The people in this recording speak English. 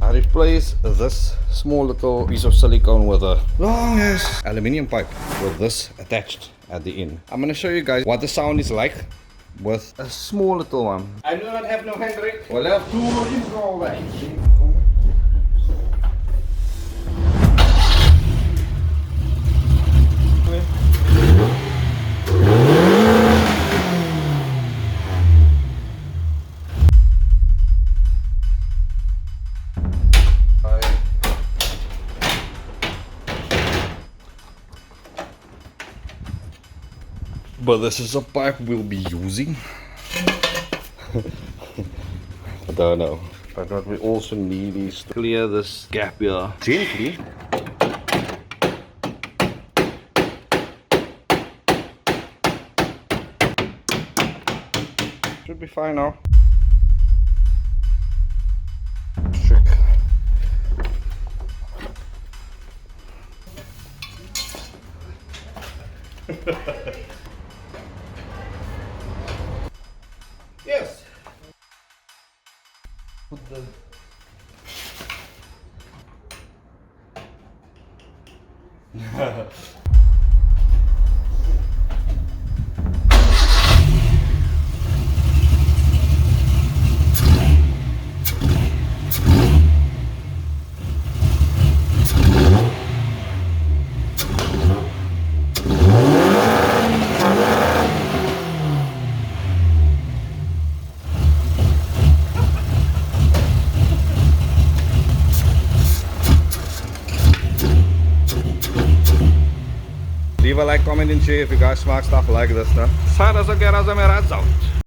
I replace this small little piece of silicone with a long ass aluminium pipe with this attached at the end. I'm gonna show you guys what the sound is like with a small little one. I do not have no handbrake. Well, I have two rims all that. But this is a pipe we'll be using. I don't know. But what we also need is to clear this gap here gently. Should be fine now. Trick. Yes. Put the leave a like, comment and share if you guys smaak stuff like this. Side hustle garage, I'm out.